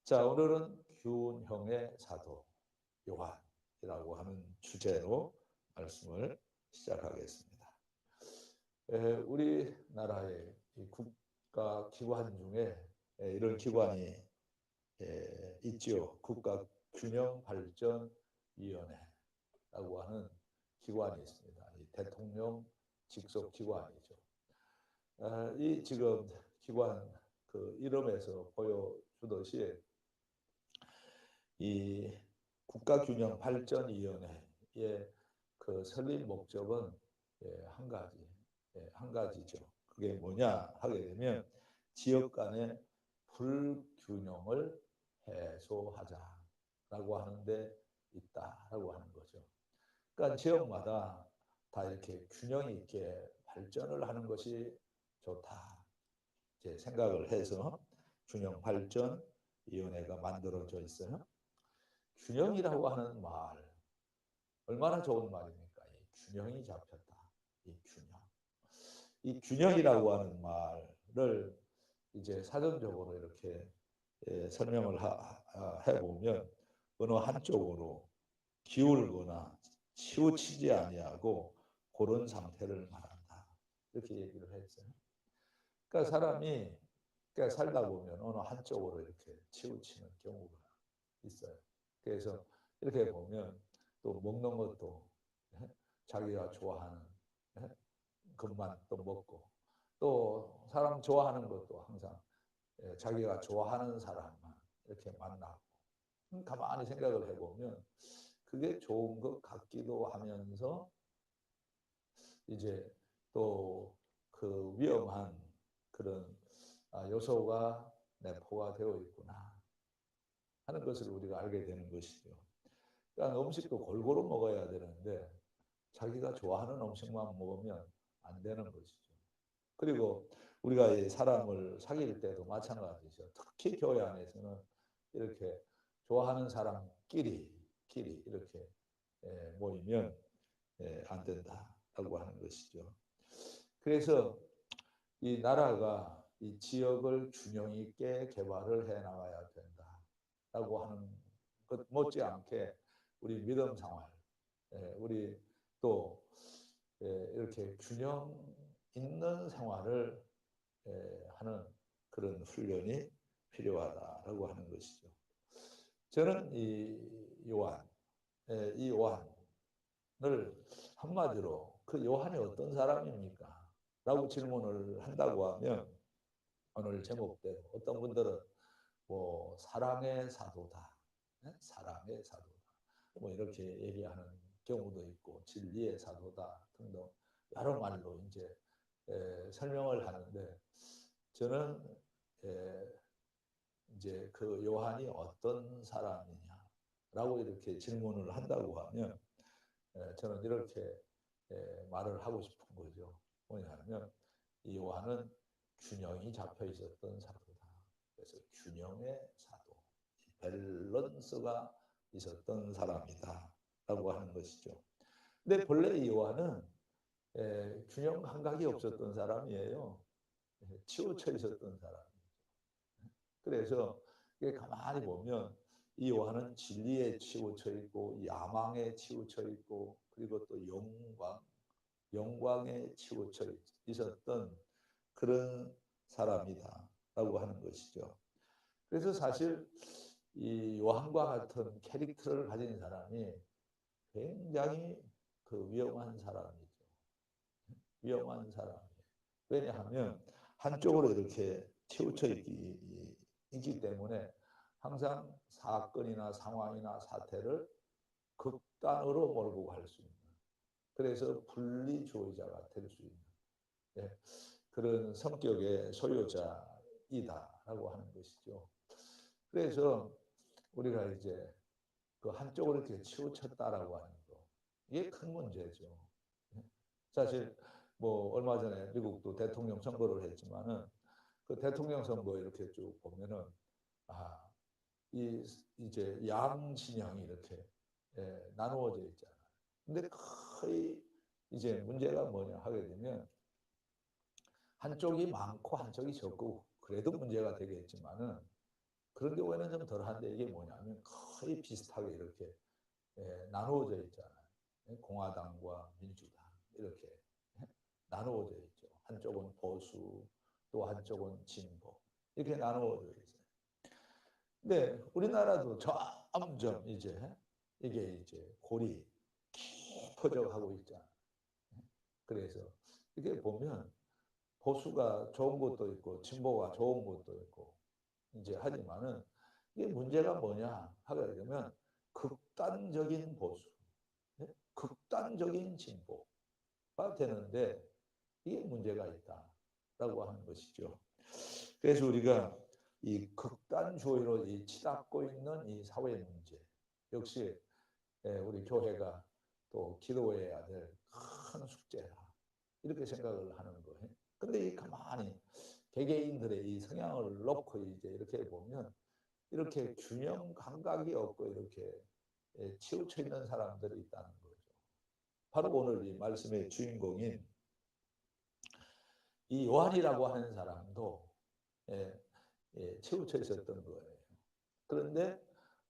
자, 오늘은 균형의 사도 요한이라고 하는 주제로 말씀을 시작하겠습니다. 우리나라의 이 국가 기관 중에 이런 기관이 있지요. 국가균형발전위원회라고 하는 기관이 있습니다. 이 대통령 직속 기관이죠. 이 지금 기관 그 이름에서 보여주듯이 이 국가균형발전위원회의 그 설립 목적은 한 가지죠. 그게 뭐냐 하게 되면 지역 간의 불균형을 해소하자라고 하는데 있다라고 하는 거죠. 그러니까 지역마다 다 이렇게 균형 있게 발전을 하는 것이 좋다. 제 생각을 해서 균형발전위원회가 만들어져 있어요. 균형이라고 하는 말, 얼마나 좋은 말입니까? 이 균형이 잡혔다. 이 균형. 이 균형이라고 하는 말을 이제 사전적으로 이렇게 설명을 해보면 어느 한쪽으로 기울거나 치우치지 아니하고 그런 상태를 말한다. 이렇게 얘기를 했어요. 그러니까 사람이 그러니까 살다 보면 어느 한쪽으로 이렇게 치우치는 경우가 있어요. 그래서 이렇게 보면 또 먹는 것도 자기가 좋아하는 것만 또 먹고 또 사람 좋아하는 것도 항상 자기가 좋아하는 사람만 이렇게 만나고 가만히 생각을 해보면 그게 좋은 것 같기도 하면서 이제 또 그 위험한 그런 요소가 내포가 되어 있구나 하는 것을 우리가 알게 되는 것이죠. 그러니까 음식도 골고루 먹어야 되는데 자기가 좋아하는 음식만 먹으면 안 되는 것이죠. 그리고 우리가 이 사람을 사귈 때도 마찬가지죠. 특히 교회 안에서는 이렇게 좋아하는 사람끼리 이렇게 모이면 안 된다라고 하는 것이죠. 그래서 이 나라가 이 지역을 균형 있게 개발을 해 나가야 된다라고 하는 것 못지않게 우리 믿음 생활, 우리 또 이렇게 균형 있는 생활을 하는 그런 훈련이 필요하다라고 하는 것이죠. 저는 이 요한을 한마디로 그 요한이 어떤 사람입니까? 라고 질문을 한다고 하면 오늘 제목대로 어떤 분들은 뭐 사랑의 사도다, 사랑의 사도다, 뭐 이렇게 얘기하는 경우도 있고 진리의 사도다 등등 여러 말로 이제 설명을 하는데 저는 이제 그 요한이 어떤 사람이냐라고 이렇게 질문을 한다고 하면 저는 이렇게 말을 하고 싶은 거죠. 뭐냐면 이 요한은 균형이 잡혀 있었던 사도다. 그래서 균형의 사도, 밸런스가 있었던 사람이다 라고 하는 것이죠. 근데 본래 이 요한은 균형 감각이 없었던 사람이에요. 치우쳐 있었던 사람이죠. 그래서 가만히 보면 이 요한은 진리에 치우쳐 있고 야망에 치우쳐 있고 그리고 또 영광에 치우쳐 있었던 그런 사람이다라고 하는 것이죠. 그래서 사실 이 요한과 같은 캐릭터를 가진 사람이 굉장히 그 위험한 사람이죠. 위험한 사람이에요. 왜냐하면 한쪽으로 이렇게 치우쳐 있기 때문에 항상 사건이나 상황이나 사태를 극단으로 몰고 갈 수 있는 그래서 분리주의자가 될 수 있는 그런 성격의 소유자이다라고 하는 것이죠. 그래서 우리가 이제 그 한쪽으로 이렇게 치우쳤다라고 하는 거 이게 큰 문제죠. 사실 뭐 얼마 전에 미국도 대통령 선거를 했지만은 그 대통령 선거 이렇게 쭉 보면은 아, 이제 양 진영이 이렇게 나누어져 있잖아요. 근데 거의 이제 문제가 뭐냐 하게 되면 한쪽이 많고 한쪽이 적고 그래도 문제가 되겠지만은 그런 경우에는 좀 덜한데 이게 뭐냐면 거의 비슷하게 이렇게 나누어져 있잖아요. 공화당과 민주당 이렇게 나누어져 있죠. 한쪽은 보수, 또 한쪽은 진보 이렇게 나누어져 있어요. 근데 우리나라도 점점 이게 이제 골이 깊어져 가고 있잖아요. 그래서 이게 보면 보수가 좋은 것도 있고 진보가 좋은 것도 있고 이제 하지만은 이게 문제가 뭐냐 하게 되면 극단적인 보수, 극단적인 진보가 되는데 이게 문제가 있다라고 하는 것이죠. 그래서 우리가 이 극단주의로 치닫고 있는 이 사회 문제 역시 우리 교회가 또 기도해야 될 큰 숙제다 이렇게 생각을 하는 거예요. 근데 이 가만히 개개인들의 이 성향을 놓고 이제 이렇게 보면 이렇게 균형 감각이 없고 이렇게 치우쳐 있는 사람들이 있다는 거죠. 바로 오늘 이 말씀의 주인공인 이 요한이라고 하는 사람도 치우쳐 있었던 거예요. 그런데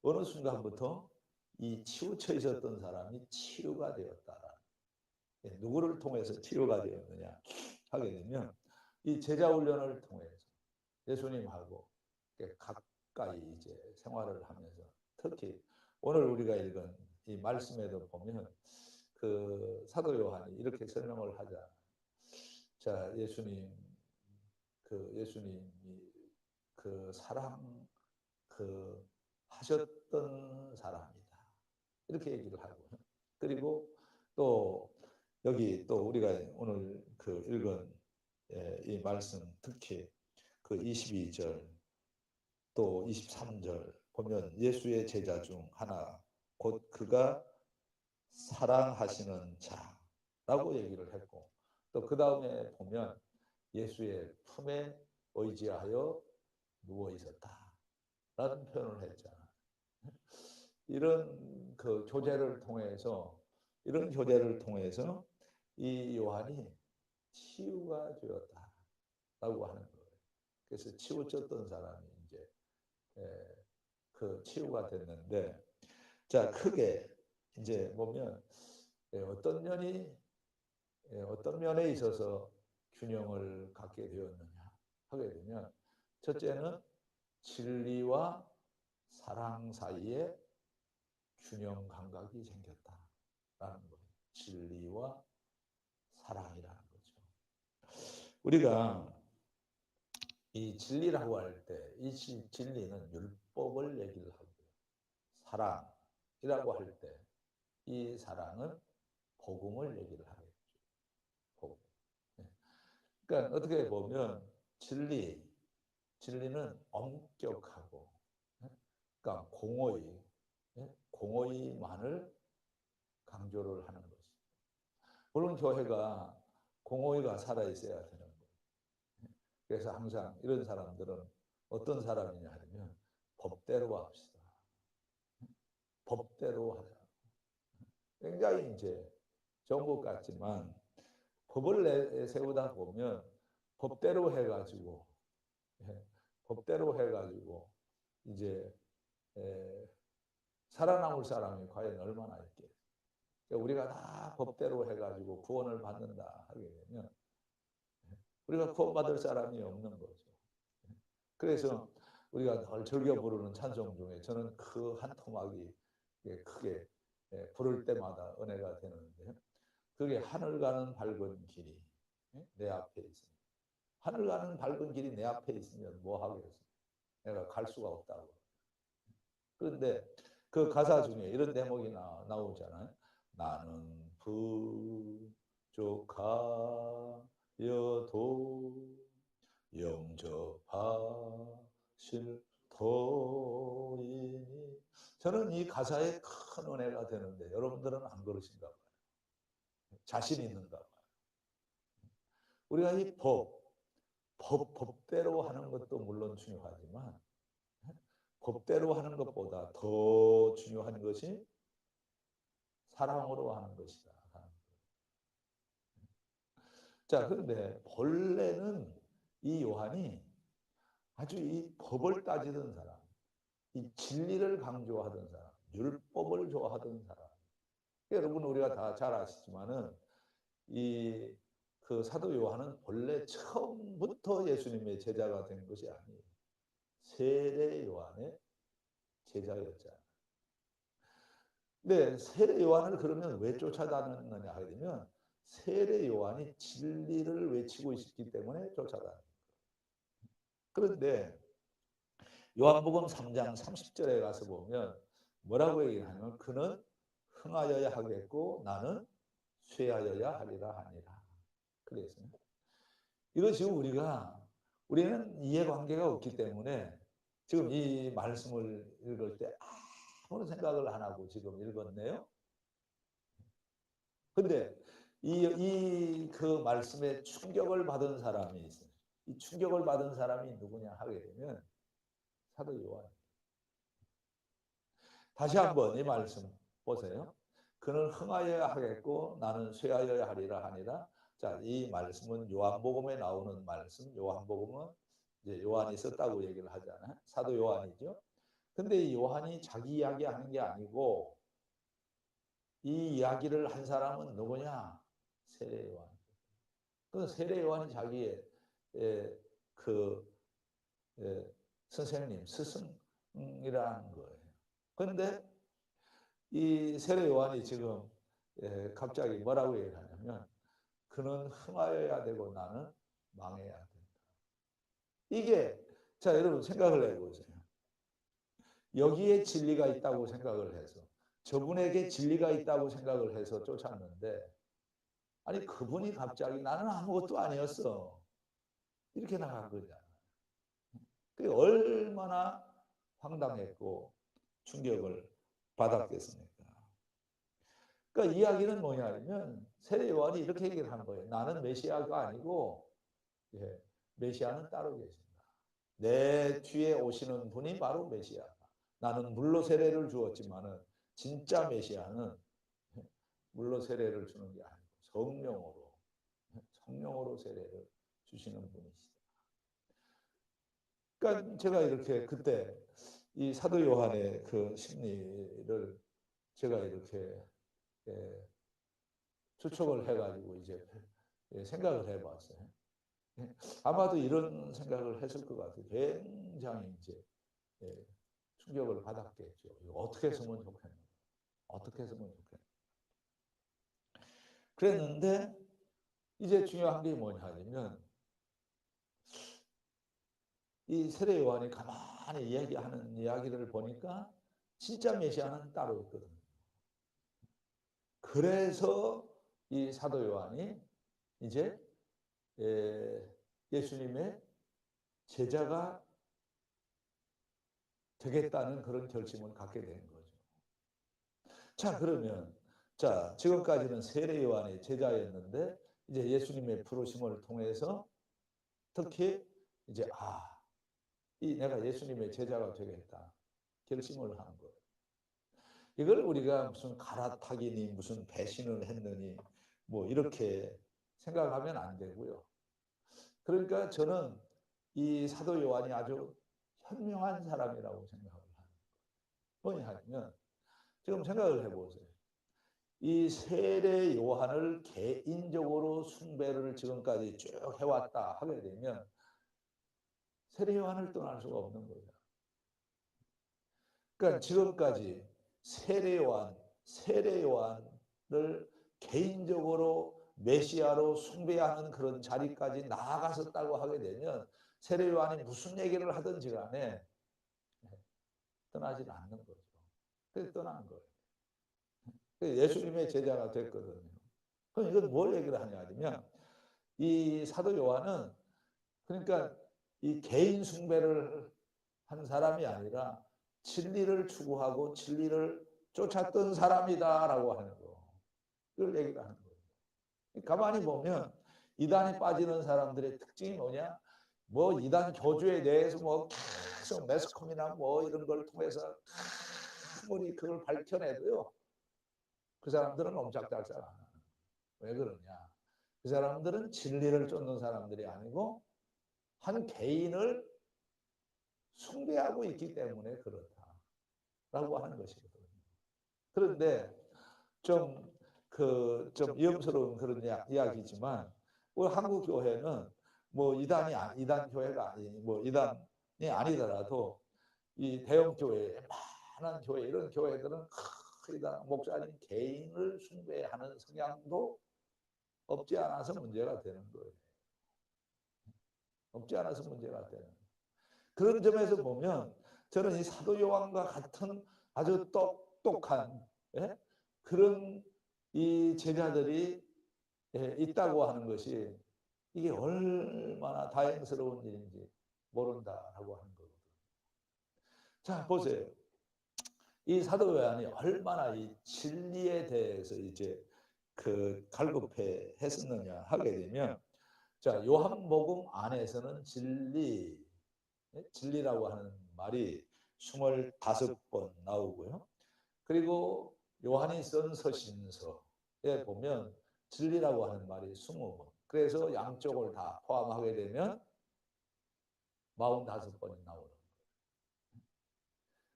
어느 순간부터 이 치우쳐 있었던 사람이 치유가 되었다. 누구를 통해서 치유가 되었느냐 하게 되면 이 제자 훈련을 통해서 예수님하고 가까이 이제 생활을 하면서 특히 오늘 우리가 읽은 이 말씀에도 보면 그 사도 요한이 이렇게 설명을 하자. 자, 예수님이 그 사랑 하셨던 사람이다. 이렇게 얘기를 하고 그리고 또 여기 또 우리가 오늘 그 읽은 이 말씀 특히 그 22절 또 23절 보면 예수의 제자 중 하나 곧 그가 사랑하시는 자라고 얘기를 했고 또 그 다음에 보면 예수의 품에 의지하여 누워 있었다라는 표현을 했잖아요. 이런 교제를 통해서 이 요한이 치유가 되었다라고 하는 거예요. 그래서 치우쳤던 사람이 이제 그 치유가 됐는데 자 크게 이제 보면 어떤 면에 있어서 균형을 갖게 되었느냐 하게 되면 첫째는 진리와 사랑 사이에 균형 감각이 생겼다라는 거예요. 진리와 사랑이라는 거죠. 우리가 이 진리라고 할 때 이 진리는 율법을 얘기를 하고요. 사랑이라고 할 때 이 사랑은 복음을 얘기를 하겠죠. 복음. 그러니까 어떻게 보면 진리는 엄격하고 그러니까 공의만을 강조를 하는 것이. 물론 교회가 공의가 살아있어야 되는 거예요. 그래서 항상 이런 사람들은 어떤 사람이냐 하면 법대로 합시다. 법대로 하자. 굉장히 이제 좋은 것 같지만 법을 세우다 보면 법대로 해가지고 이제 살아남을 사람이 과연 얼마나 있겠어요. 우리가 다 법대로 해가지고 구원을 받는다 하게 되면 우리가 구원받을 사람이 없는 거죠. 그래서 우리가 늘 즐겨 부르는 찬송 중에 저는 그 한 토막이 크게 부를 때마다 은혜가 되는데 그게 하늘 가는 밝은 길이 내 앞에 있습니다. 하늘 가는 밝은 길이 내 앞에 있으면 뭐 하겠어? 내가 갈 수가 없다고. 그런데 그 가사 중에 이런 대목이 나오잖아요. 나는 부족하여도 영접하실 터이니 저는 이 가사에 큰 은혜가 되는데 여러분들은 안 그러신가 봐요. 자신 있는가 봐요. 우리가 이 법대로 하는 것도 물론 중요하지만 법대로 하는 것보다 더 중요한 것이 사랑으로 하는 것이다. 자, 그런데 본래는 이 요한이 아주 이 법을 따지던 사람, 이 진리를 강조하던 사람, 율법을 좋아하던 사람. 여러분 우리가 다 잘 아시지만은 이 그 사도 요한은 본래 처음부터 예수님의 제자가 된 것이 아니에요. 세례 요한의 제자였잖아요. 근데 세례 요한을 그러면 왜 쫓아다녔느냐 하게 되면 세례 요한이 진리를 외치고 있기 때문에 쫓아다니는 거예요. 그런데 요한복음 3장 30절에 가서 보면 뭐라고 얘기하냐면 그는 흥하여야 하겠고 나는 쇠하여야 하리라 하니라. 그랬어요. 이거 지금 우리는 이해관계가 없기 때문에 지금 이 말씀을 읽을 때 아무런 생각을 안 하고 지금 읽었네요. 근데 그 말씀에 충격을 받은 사람이 있어요. 이 충격을 받은 사람이 누구냐 하게 되면 사도 요한. 다시 한번 이 말씀 보세요. 그는 흥하여야 하겠고 나는 쇠하여야 하리라 하니라. 자, 이 말씀은 요한복음에 나오는 말씀. 요한복음은 이제 요한이 썼다고 얘기를 하잖아요. 사도 요한이죠. 근데 이 요한이 자기 이야기 하는 게 아니고 이 이야기를 한 사람은 누구냐? 세례 요한. 그 세례 요한이 자기의 그 선생님, 스승이라는 거예요. 그런데 이 세례 요한이 지금 갑자기 뭐라고 얘기하냐면 그는 흥하여야 되고 나는 망해야 된다. 이게 자 여러분 생각을 해보세요. 여기에 진리가 있다고 생각을 해서 저분에게 진리가 있다고 생각을 해서 쫓았는데 아니 그분이 갑자기 나는 아무것도 아니었어 이렇게 나간 거잖아. 그게 얼마나 황당했고 충격을 받았겠습니까? 그러니까 이야기는 뭐냐면 세례 요한이 이렇게 얘기를 한 거예요. 나는 메시아가 아니고 메시아는 따로 계신다. 내 뒤에 오시는 분이 바로 메시아다. 나는 물로 세례를 주었지만은 진짜 메시아는 물로 세례를 주는 게 아니고 성령으로 세례를 주시는 분이시다. 그러니까 제가 이렇게 그때 이 사도 요한의 그 심리를 제가 이렇게 추측을 해가지고 이제 생각을 해봤어요. 아마도 이런 생각을 했을 것 같아요. 굉장히 이제 충격을 받았겠죠. 이거 어떻게 했으면 좋겠나? 어떻게 했으면 좋겠나? 그랬는데 이제 중요한 게 뭐냐 하면 이 세례 요한이 가만히 이야기하는 이야기를 보니까 진짜 메시아는 따로 있거든요. 그래서 이 사도 요한이 이제 예수님의 제자가 되겠다는 그런 결심을 갖게 된 거죠. 자, 그러면 자, 지금까지는 세례 요한의 제자였는데 이제 예수님의 부르심을 통해서 특히 이제 내가 예수님의 제자가 되겠다 결심을 한 거예요. 이걸 우리가 무슨 갈아타기니 무슨 배신을 했느니 뭐 이렇게 생각하면 안 되고요. 그러니까 저는 이 사도 요한이 아주 현명한 사람이라고 생각을 합니다. 뭐냐면 지금 생각을 해보세요. 이 세례 요한을 개인적으로 숭배를 지금까지 쭉 해왔다 하게 되면 세례 요한을 떠날 수가 없는 거죠. 그러니까 지금까지 세례 요한을 개인적으로 메시아로 숭배하는 그런 자리까지 나아갔었다고 하게 되면 세례 요한이 무슨 얘기를 하든지 간에 떠나지 않는 거죠. 그래서 떠난 거예요. 예수님의 제자가 됐거든요. 그럼 이건 뭘 얘기를 하냐 하면 이 사도 요한은 그러니까 이 개인 숭배를 한 사람이 아니라 진리를 추구하고 진리를 쫓았던 사람이다라고 하는 거. 그걸 얘기를 하는 거예요. 가만히 보면 이단에 빠지는 사람들의 특징이 뭐냐? 뭐 이단 교주에 대해서 뭐 계속 매스컴이나 뭐 이런 걸 통해서 아무리 그걸 밝혀내도요. 그 사람들은 옴짝달싹 안 하는. 왜 그러냐? 그 사람들은 진리를 쫓는 사람들이 아니고 한 개인을 숭배하고 있기 때문에 그렇다. 라고 하는 것이거든요. 그런데 좀 위험스러운 그런 이야기지만 우리 한국 교회는 뭐 이단 교회가 아니 뭐 이단이 아니더라도 이 대형 교회, 많은 교회 이런 교회들은 이단 목사님 개인을 숭배하는 성향도 없지 않아서 문제가 되는 거예요. 없지 않아서 문제가 되는 거예요. 그런 점에서 보면 저는 이 사도 요한과 같은 아주 똑똑한 그런 이 제자들이 있다고 하는 것이 이게 얼마나 다행스러운 일인지 모른다라고 하는 거거든요. 자, 보세요. 이 사도 요한이 얼마나 이 진리에 대해서 이제 갈급해 했었느냐 하게 되면, 자, 요한복음 안에서는 진리라고 하는 말이 25번 나오고요. 그리고 요한이 쓴 서신서에 보면 진리라고 하는 말이 20번. 그래서 양쪽을 다 포함하게 되면 45번이 나오는 거예요.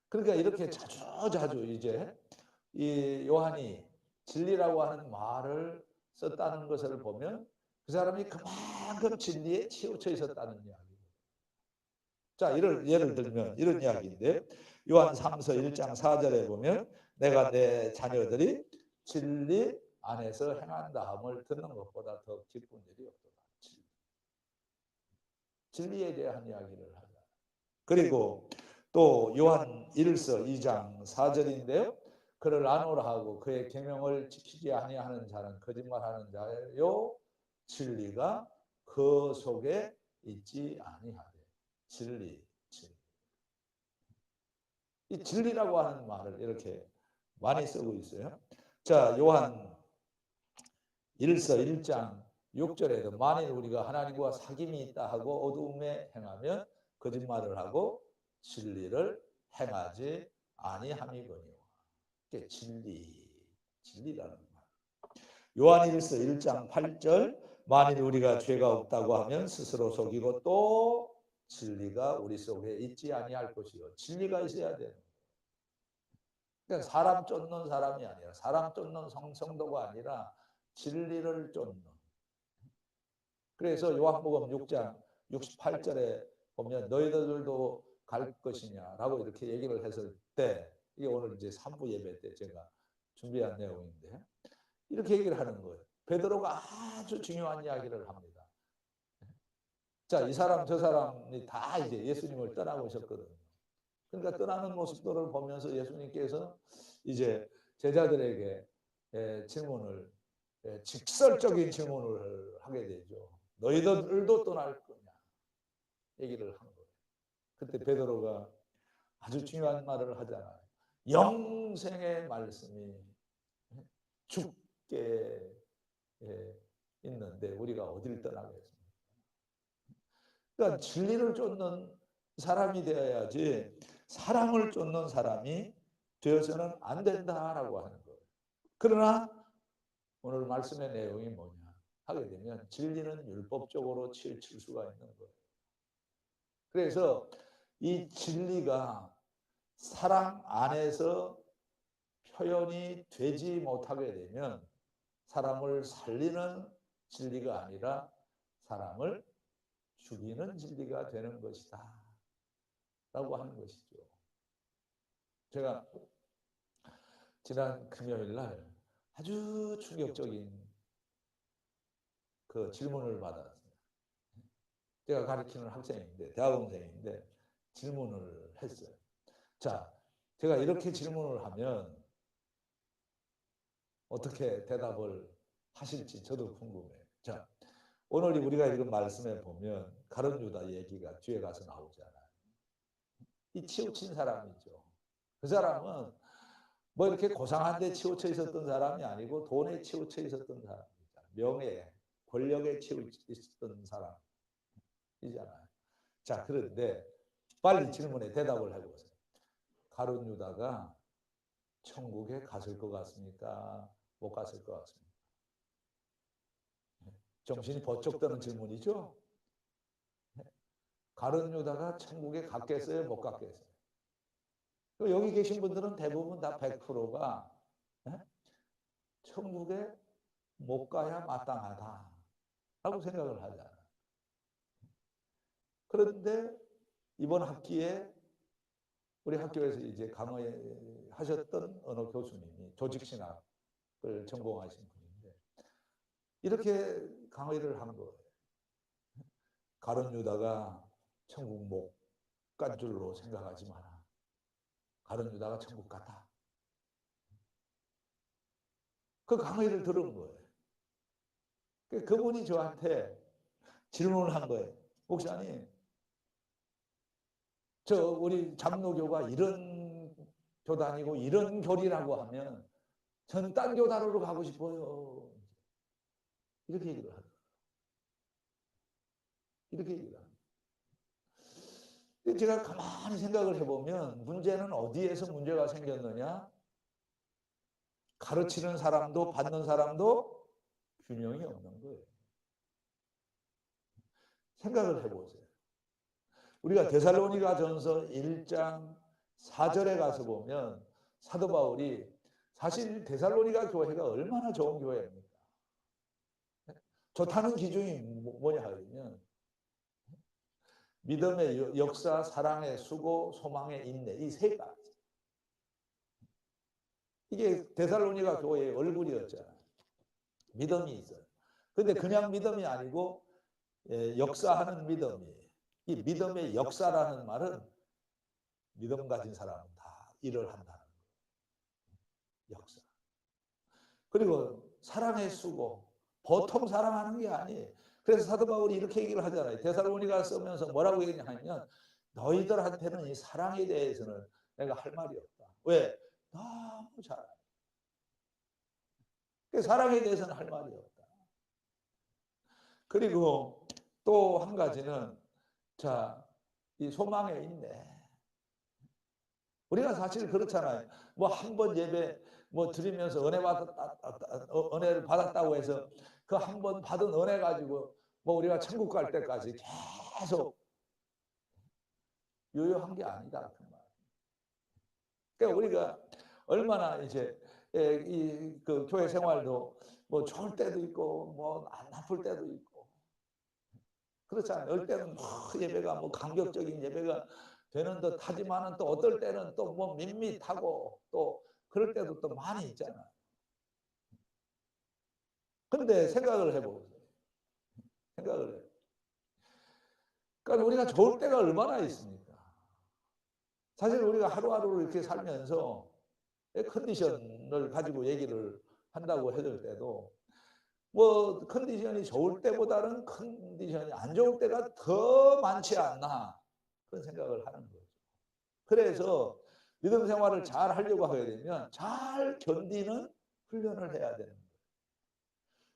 그러니까 이렇게 자주 이제 이 요한이 진리라고 하는 말을 썼다는 것을 보면 그 사람이 그만큼 진리에 치우쳐 있었다는 이야기예요. 자, 예를 들면 이런 이야기인데 요한 3서 1장 4절에 보면 내가 내 자녀들이 진리 안에서 행한다함을 듣는 것보다 더 기쁜 일이 없도다. 진리에 대한 이야기를 하자. 그리고 또 요한 1서 2장 4절인데요. 그를 아노라 하고 그의 계명을 지키지 아니하는 자는 거짓말하는 자요 진리가 그 속에 있지 아니하되. 진리. 이 진리라고 하는 말을 이렇게 많이 쓰고 있어요. 자, 요한 1서 1장 6절에도 만일 우리가 하나님과 사귐이 있다 하고 어두움에 행하면 거짓말을 하고 진리를 행하지 아니함이거니와. 이게 진리라는 말. 요한 1서 1장 8절 만일 우리가 죄가 없다고 하면 스스로 속이고 또 진리가 우리 속에 있지 아니할 것이요. 진리가 있어야 돼요. 그러니까 사람 쫓는 사람이 아니라 사람 쫓는 성도가 아니라 진리를 쫓는. 그래서 요한복음 6장 68절에 보면 너희들도 갈 것이냐라고 이렇게 얘기를 했을 때 이게 오늘 이제 3부 예배 때 제가 준비한 내용인데 이렇게 얘기를 하는 거예요. 베드로가 아주 중요한 이야기를 합니다. 자, 이 사람 저 사람이 다 이제 예수님을 떠나고 오셨거든요. 그러니까 떠나는 모습들을 보면서 예수님께서 이제 제자들에게 직설적인 질문을 하게 되죠. 너희들도 떠날 거냐? 얘기를 한 거예요. 그때 베드로가 아주 중요한 말을 하잖아요. 영생의 말씀이 죽게 있는데 우리가 어디를 떠나겠습니까? 그러니까 진리를 쫓는 사람이 되어야지 사람을 쫓는 사람이 되어서는 안 된다라고 하는 거예요. 그러나 오늘 말씀의 내용이 뭐냐 하게 되면 진리는 율법적으로 치우칠 수가 있는 거예요. 그래서 이 진리가 사랑 안에서 표현이 되지 못하게 되면 사람을 살리는 진리가 아니라 사람을 죽이는 진리가 되는 것이다 라고 하는 것이죠. 제가 지난 금요일 날 아주 충격적인 그 질문을 받았습니다. 제가 가르치는 학생인데 대학원생인데 질문을 했어요. 자, 제가 이렇게 질문을 하면 어떻게 대답을 하실지 저도 궁금해요. 자, 오늘 우리가 읽은 말씀에 보면 가룟 유다 얘기가 뒤에 가서 나오잖아요. 이 치우친 사람이죠. 그 사람은 뭐 이렇게 고상한 데 치우쳐 있었던 사람이 아니고 돈에 치우쳐 있었던 사람이잖아요. 명예, 권력에 치우쳐 있었던 사람이잖아요. 자, 그런데 빨리 질문에 대답을 해보세요. 가룟 유다가 천국에 갔을 것 같습니까? 못 갔을 것 같습니까? 정신이 번쩍 드는 질문이죠. 가룟 유다가 천국에 갔겠어요? 못 갔겠어요? 여기 계신 분들은 대부분 다 100%가 천국에 못 가야 마땅하다라고 생각을 하잖아. 그런데 이번 학기에 우리 학교에서 이제 강의하셨던 어느 교수님이 조직신학을 전공하신 분인데 이렇게 강의를 한 거예요. 가룟 유다가 천국 못 간 줄로 생각하지 마라. 가룟 유다가 천국 갔다. 그 강의를 들은 거예요. 그분이 저한테 질문을 한 거예요. 목사님, 우리 장로교가 이런 교단이고 이런 교리라고 하면 저는 딴 교단으로 가고 싶어요. 이렇게 얘기를 하더라고요. 이렇게 얘기를 합니다. 제가 가만히 생각을 해보면 문제는 어디에서 문제가 생겼느냐? 가르치는 사람도 받는 사람도 균형이 없는 거예요. 생각을 해보세요. 우리가 데살로니가 전서 1장 4절에 가서 보면 사도 바울이 사실 데살로니가 교회가 얼마나 좋은 교회입니까? 좋다는 기준이 뭐냐 하면 믿음의 역사, 사랑의 수고, 소망의 인내, 이 세 가지. 이게 데살로니가 교회의 얼굴이었잖아요. 믿음이 있어요. 근데 그냥 믿음이 아니고 역사하는 믿음이에요. 이 믿음의 역사라는 말은 믿음 가진 사람은 다 일을 한다는 거예요. 역사. 그리고 사랑의 수고. 보통 사랑하는 게 아니에요. 그래서 사도 바울이 이렇게 얘기를 하잖아요. 데살로니가 쓰면서 뭐라고 얘기하냐면 너희들한테는 이 사랑에 대해서는 내가 할 말이 없다. 왜? 너무 잘 알아. 사랑에 대해서는 할 말이 없다. 그리고 또 한 가지는 자, 이 소망에 있네. 우리가 사실 그렇잖아요. 뭐 한 번 예배 드리면서 은혜를 받았다고 해서 그 한 번 받은 은혜 가지고 우리가 천국 갈 때까지 계속 유효한 게 아니다. 그러니까 우리가 얼마나 이제 그 교회 생활도 좋을 때도 있고 안 나쁠 때도 있고 그렇잖아요. 어떨 때는 예배가 감격적인 예배가 되는 듯 하지만은 또 어떨 때는 또 밋밋하고 또 그럴 때도 또 많이 있잖아요. 근데 생각을 해보세요. 생각을 해요. 그러니까 우리가 좋을 때가 얼마나 있습니까? 사실 우리가 하루하루를 이렇게 살면서 컨디션을 가지고 얘기를 한다고 해줄 때도 컨디션이 좋을 때보다는 컨디션이 안 좋을 때가 더 많지 않나 그런 생각을 하는 거죠. 그래서 믿음 생활을 잘 하려고 하게 되면 잘 견디는 훈련을 해야 되는 거예요.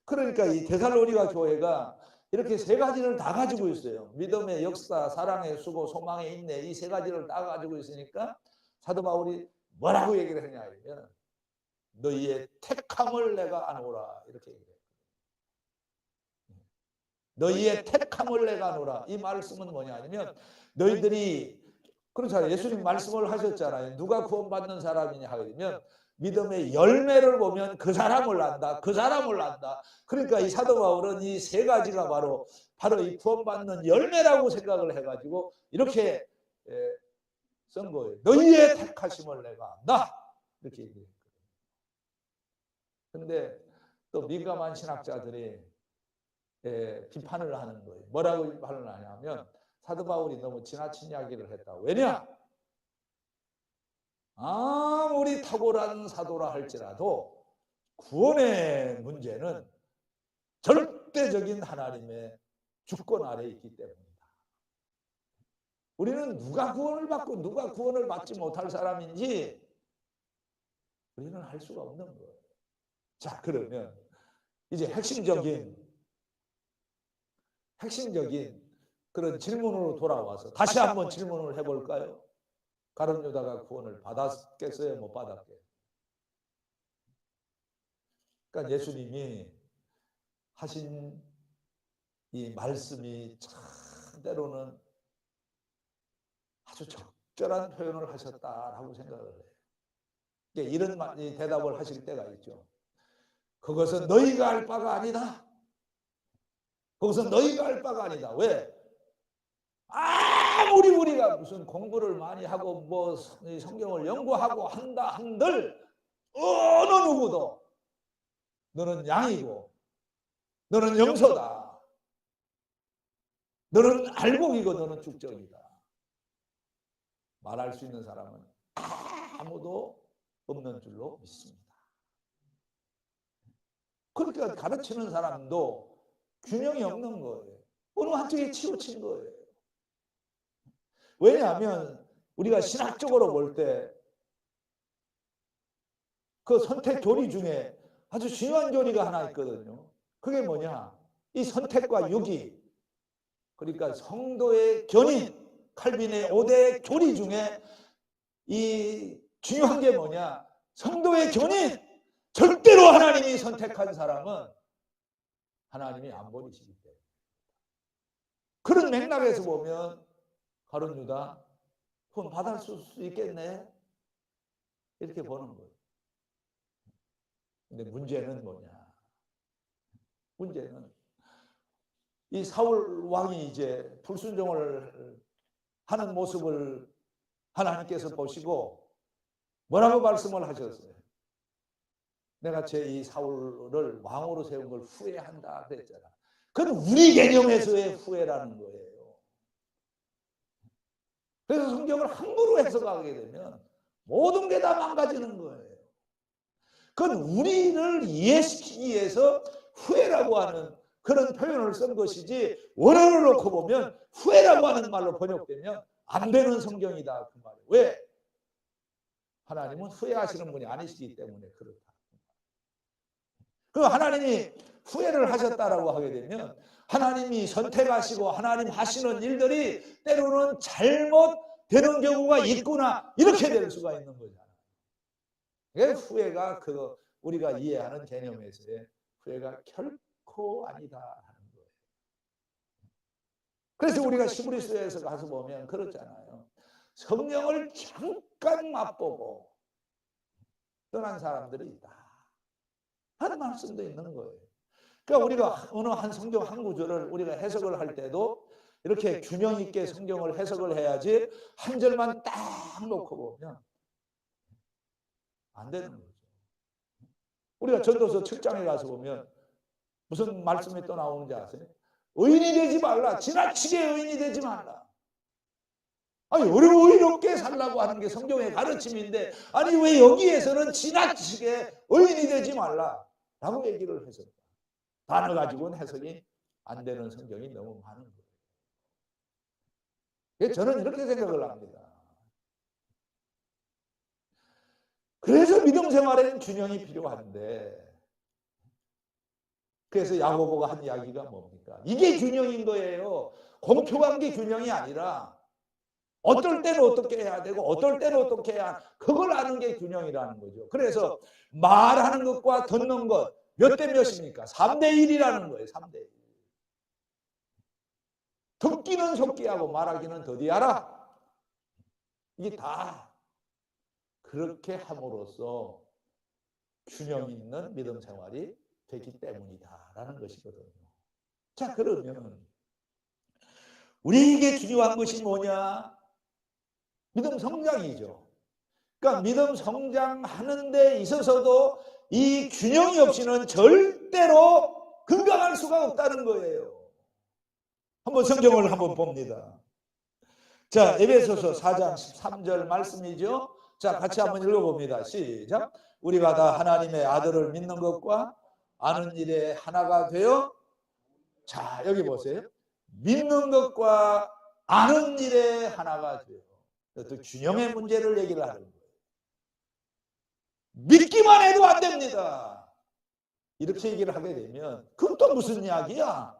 그러니까 이 데살로니가 교회가 이렇게 세 가지를 다 가지고 있어요. 믿음의 역사, 사랑의 수고, 소망의 인내 이 세 가지를 다 가지고 있으니까 사도 바울이 뭐라고 얘기를 했냐 하면 너희의 택함을 내가 아노라 이렇게 얘기해요. 너희의 택함을 내가 아노라. 이 말씀은 뭐냐 하면 너희들이 그렇잖아요. 예수님 말씀을 하셨잖아요. 누가 구원받는 사람이냐 하면 믿음의 열매를 보면 그 사람을 안다. 그 사람을 안다. 그러니까 이 사도 바울은 이 세 가지가 바로 이 구원받는 열매라고 생각을 해가지고 이렇게 쓴 거예요. 너희의 택하심을 내가 안다. 이렇게 얘기했거든요. 근데 또 민감한 신학자들이 비판을 하는 거예요. 뭐라고 비판을 하냐면 사도 바울이 너무 지나친 이야기를 했다. 왜냐? 아무리 탁월한 사도라 할지라도 구원의 문제는 절대적인 하나님의 주권 아래에 있기 때문이다. 우리는 누가 구원을 받고 누가 구원을 받지 못할 사람인지 우리는 할 수가 없는 거예요. 자, 그러면 이제 핵심적인 그런 질문으로 돌아와서 다시 한번 질문을 해볼까요? 가룟 유다가 구원을 받았겠어요? 못 받았겠어요? 그러니까 예수님이 하신 이 말씀이 참 때로는 아주 적절한 표현을 하셨다라고 생각을 해요. 이런 대답을 하실 때가 있죠. 그것은 너희가 할 바가 아니다. 그것은 너희가 할 바가 아니다. 왜? 아무리 우리가 무슨 공부를 많이 하고 뭐 성경을 연구하고 한다 한들 어느 누구도 너는 양이고 너는 염소다. 너는 알곡이고 너는 죽정이다. 말할 수 있는 사람은 아무도 없는 줄로 믿습니다. 그러니까 가르치는 사람도 균형이 없는 거예요. 어느 한쪽에 치우친 거예요. 왜냐하면 우리가 신학적으로 볼 때 그 선택 교리 중에 아주 중요한 교리가 하나 있거든요. 그게 뭐냐? 이 선택과 유기, 그러니까 성도의 견인, 칼빈의 5대 교리 중에 이 중요한 게 뭐냐? 성도의 견인! 절대로 하나님이 선택한 사람은 하나님이 안 버리시기 때문에. 그런 맥락에서 보면 가룟 유다 돈 받을 수 있겠네? 이렇게 보는 거예요. 근데 문제는 뭐냐? 문제는 이 사울 왕이 이제 불순종을 하는 모습을 하나님께서 보시고 뭐라고 말씀을 하셨어요? 내가 제 이 사울을 왕으로 세운 걸 후회한다 그랬잖아. 그건 우리 개념에서의 후회라는 거예요. 그래서 성경을 함부로 해석하게 되면 모든 게 다 망가지는 거예요. 그건 우리를 이해시키기 위해서 후회라고 하는 그런 표현을 쓴 것이지, 원어를 놓고 보면 후회라고 하는 말로 번역되면 안 되는 성경이다 그 말이에요. 왜? 하나님은 후회하시는 분이 아니시기 때문에 그렇다. 그 하나님이 후회를 하셨다라고 하게 되면 하나님이 선택하시고 하나님 하시는 일들이 때로는 잘못되는 경우가 있구나, 이렇게 될 수가 있는 거잖아요. 후회가 우리가 이해하는 개념에서의 후회가 결코 아니다 하는 거예요. 그래서 우리가 히브리서에서 가서 보면 그렇잖아요. 성령을 잠깐 맛보고 떠난 사람들이 있다 하는 말씀도 있는 거예요. 그러니까 우리가 어느 한 성경 한 구절을 우리가 해석을 할 때도 이렇게 균형 있게 성경을 해석을 해야지 한 절만 딱 놓고 보면 안 되는 거죠. 우리가 전도서 7장에 가서 보면 무슨 말씀이 또 나오는지 아세요? 의인이 되지 말라. 지나치게 의인이 되지 말라. 아니, 의롭게 살라고 하는 게 성경의 가르침인데, 아니 왜 여기에서는 지나치게 의인이 되지 말라 라고 얘기를 해서 단어 가지고는 해석이 안 되는 성경이 너무 많은 거예요. 저는 이렇게 생각을 합니다. 그래서 믿음 생활에는 균형이 필요한데, 그래서 야고보가 한 이야기가 뭡니까? 이게 균형인 거예요. 공평한 게 균형이 아니라 어떨 때는 어떻게 해야 되고 어떨 때는 어떻게 해야, 그걸 아는 게 균형이라는 거죠. 그래서 말하는 것과 듣는 것 몇 대 몇입니까? 3대 1이라는 거예요. 3대 1. 듣기는 속기하고 말하기는 더디하라. 이게 다 그렇게 함으로써 균형 있는 믿음 생활이 되기 때문이다라는 것이거든요. 자, 그러면 우리에게 중요한 것이 뭐냐? 믿음 성장이죠. 그러니까 믿음 성장하는 데 있어서도 이 균형이 없이는 절대로 건강할 수가 없다는 거예요. 한번 성경을 한번 봅니다. 자, 에베소서 4장 13절 말씀이죠. 자, 같이 한번 읽어봅니다. 시작. 우리가 다 하나님의 아들을 믿는 것과 아는 일에 하나가 되어, 자, 여기 보세요. 믿는 것과 아는 일에 하나가 되어. 또 균형의 문제를 얘기를 하는 거예요. 믿기만 해도 안 됩니다. 이렇게 얘기를 하게 되면 그건 또 무슨 이야기야?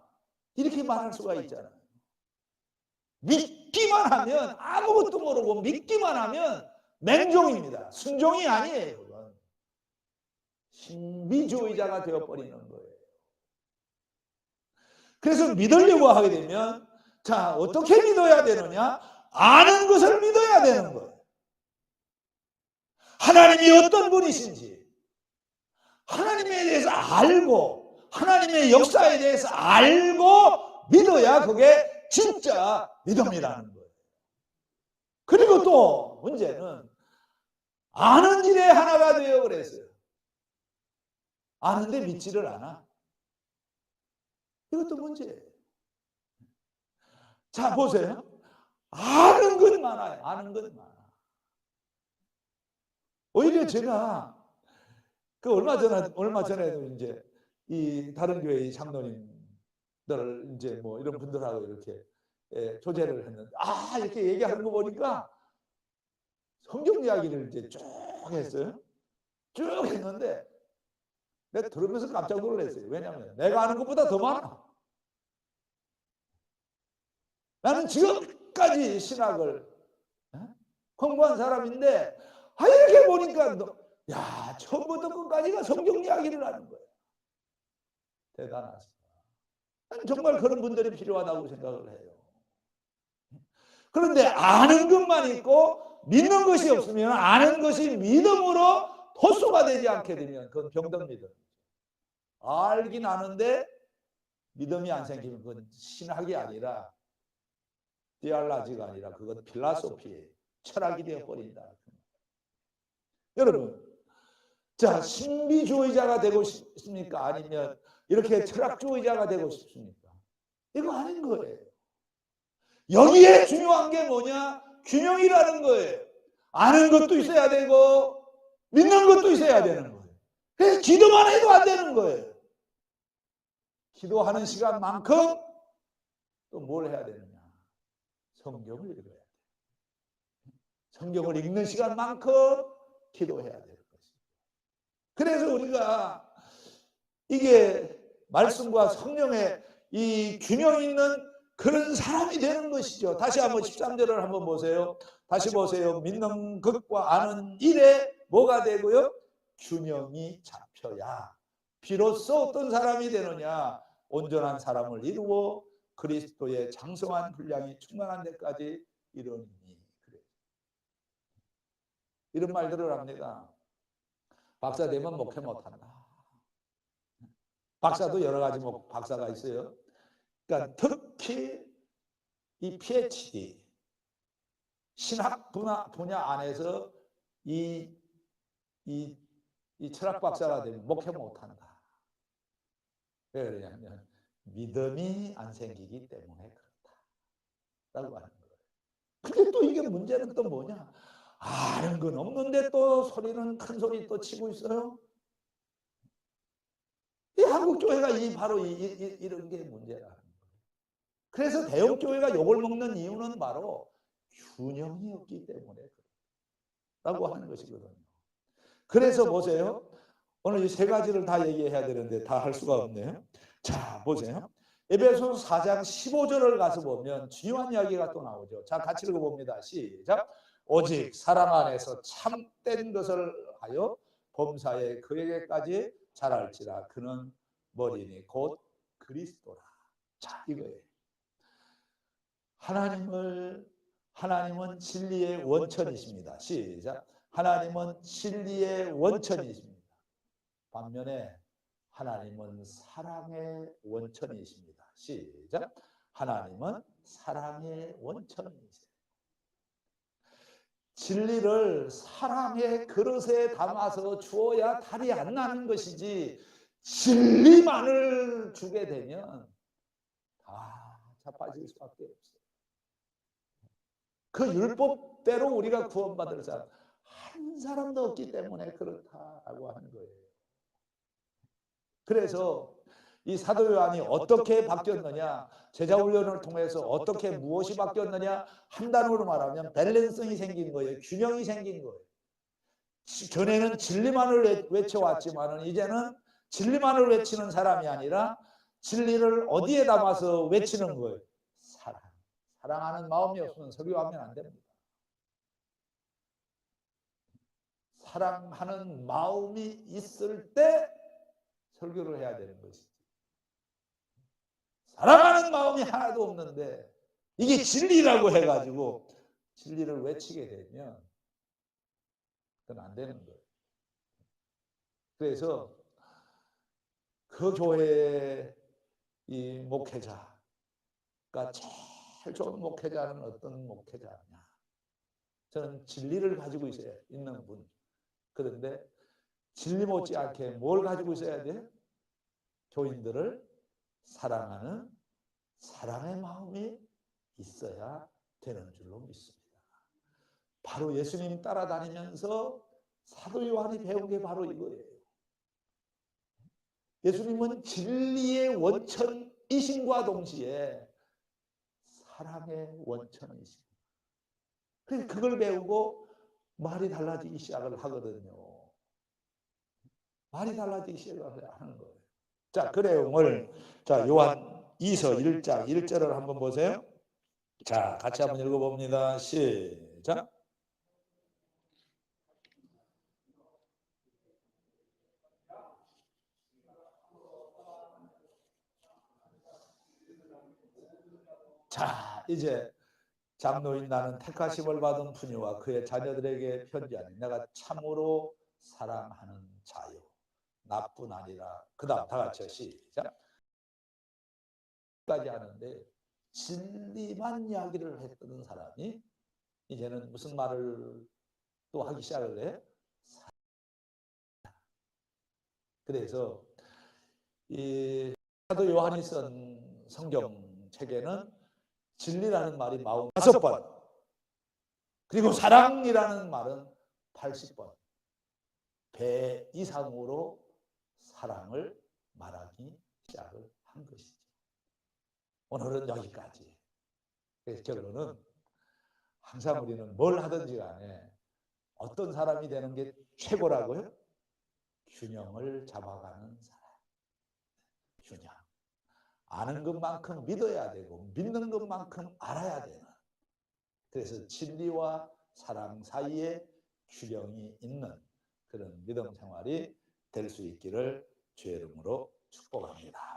이렇게 말할 수가 있잖아요. 믿기만 하면, 아무것도 모르고 믿기만 하면 맹종입니다. 순종이 아니에요. 그건 신비주의자가 되어버리는 거예요. 그래서 믿으려고 하게 되면, 자, 어떻게 믿어야 되느냐? 아는 것을 믿어야 되는 거예요. 하나님이 어떤 분이신지 하나님에 대해서 알고 하나님의 역사에 대해서 알고 믿어야 그게 진짜 믿음이라는 거예요. 그리고 또 문제는 아는 일에 하나가 되어 그랬어요. 아는데 믿지를 않아. 이것도 문제예요. 자, 보세요. 아는 건 많아요. 아는 건 많아. 오히려 제가 얼마 전에도 이제 이 다른 교회의 장로님들 이제 뭐 이런 분들하고 이렇게 조제를 했는데 이렇게 얘기하는 거 보니까 성경 이야기를 이제 쭉 했어요. 쭉 했는데 내가 들으면서 깜짝 놀랐어요. 왜냐하면 내가 아는 것보다 더 많아. 나는 지금까지 신학을 공부한 사람인데 이렇게 보니까 처음부터 끝까지가 성경 이야기를 하는 거예요. 대단하시다. 나는 정말 그런 분들이 필요하다고 생각을 해요. 그런데 아는 것만 있고 믿는 것이 없으면 아는 것이 믿음으로 호소가 되지 않게 되면 그건 병든 믿음. 알긴 아는데 믿음이 안 생기면 그건 신학이 아니라 디알라지가 아니라 그건 필라소피예요. 철학이 되어버린다. 여러분, 자, 신비주의자가 되고 싶습니까? 아니면 이렇게 철학주의자가 되고 싶습니까? 이거 아닌 거예요. 여기에 중요한 게 뭐냐? 균형이라는 거예요. 아는 것도 있어야 되고 믿는 것도 있어야 되는 거예요. 그래서 기도만 해도 안 되는 거예요. 기도하는 시간만큼 또 뭘 해야 되느냐? 성경을 읽어야 돼요. 성경을 읽는 시간만큼 기도해야 되는 것입니다. 그래서 우리가 이게 말씀과 성령의 이 균형 있는 그런 사람이 되는 것이죠. 다시 한번 13절을 한번 보세요. 다시 보세요. 믿는 것과 아는 일에 뭐가 되고요? 균형이 잡혀야 비로소 어떤 사람이 되느냐? 온전한 사람을 이루어 그리스도의 장성한 분량이 충만한 데까지 이르니. 이런 말들을 합니다. 박사 되면 목회 못한다. 박사도 여러 가지 박사가 있어요. 그러니까 특히 이 PhD 신학 분야 안에서 이 철학 박사가 되면 목회 못한다. 왜 그러냐면 믿음이 안 생기기 때문에 그렇다라고 하는 거예요. 근데 또 이게 문제는 또 뭐냐? 아는 건 없는데 또 소리는 큰 소리 또 치고 있어요. 이 한국 교회가 바로 이런 게 문제라는 거예요. 그래서 대형 교회가 욕을 먹는 이유는 바로 균형이 없기 때문에 그렇다고 하는 것이거든요. 그래서 보세요. 오늘 이 세 가지를 다 얘기해야 되는데 다 할 수가 없네요. 자, 보세요. 에베소서 4장 15절을 가서 보면 중요한 이야기가 또 나오죠. 자, 같이 읽어봅니다. 시작. 오직 사랑 안에서 참된 것을 하여 범사에 그에게까지 자랄지라. 그는 머리니 곧 그리스도라. 자, 이거예요. 하나님은 진리의 원천이십니다. 시작. 하나님은 진리의 원천이십니다. 반면에 하나님은 사랑의 원천이십니다. 시작. 하나님은 사랑의 원천이세요. 진리를 사랑의 그릇에 담아서 주어야 탈이 안 나는 것이지 진리만을 주게 되면 다 자빠질 수밖에 없어요. 그 율법대로 우리가 구원받을 사람 한 사람도 없기 때문에 그렇다라고 하는 거예요. 그래서 이 사도 요한이 어떻게 바뀌었느냐, 제자 훈련을 통해서 어떻게 무엇이 바뀌었느냐, 한 단어로 말하면 밸런싱이 생긴 거예요. 균형이 생긴 거예요. 전에는 진리만을 외쳐왔지만 이제는 진리만을 외치는 사람이 아니라 진리를 어디에 담아서 외치는 거예요? 사랑하는 마음이 없으면 설교하면 안 됩니다. 사랑하는 마음이 있을 때 설교를 해야 되는 것이지. 사랑하는 마음이 하나도 없는데 이게 진리라고 해가지고 진리를 외치게 되면 그건 안 되는 거예요. 그래서 그 교회의 이 목회자가 제일 좋은 목회자는 어떤 목회자냐? 저는 진리를 가지고 있어야 있는 분. 그런데 진리 못지않게 뭘 가지고 있어야 돼? 교인들을 사랑하는 사랑의 마음이 있어야 되는 줄로 믿습니다. 바로 예수님 따라다니면서 사도 요한이 배운 게 바로 이거예요. 예수님은 진리의 원천이심과 동시에 사랑의 원천이심. 그래서 그걸 배우고 말이 달라지기 시작을 하거든요. 말이 달라지기 시작을 하는 거예요. 자, 그 내용을 요한 2서 1장 1절을 한번 보세요. 자, 같이 한번 읽어봅니다. 시작. 자, 이제 장로인 나는 택하심을 받은 분이와 그의 자녀들에게 편지하니 내가 참으로 사랑하는 자요. 나뿐 아니라. 그 다음 다 같이 시작. 까지 하는데 진리만 이야기를 했던 사람이 이제는 무슨 말을 또 하기 시작을 해? 그래서 이 사도 요한이 쓴 성경 책에는 진리라는 말이 45번, 그리고 사랑이라는 말은 80번, 배 이상으로 사랑을 말하기 시작을 한 것이죠. 오늘은 여기까지. 그래서 결론은 항상 우리는 뭘 하든지 간에 어떤 사람이 되는 게 최고라고요? 균형을 잡아가는 사람. 균형. 아는 것만큼 믿어야 되고 믿는 것만큼 알아야 되는. 그래서 진리와 사랑 사이에 균형이 있는 그런 믿음 생활이 될 수 있기를 주의 이름으로 축복합니다.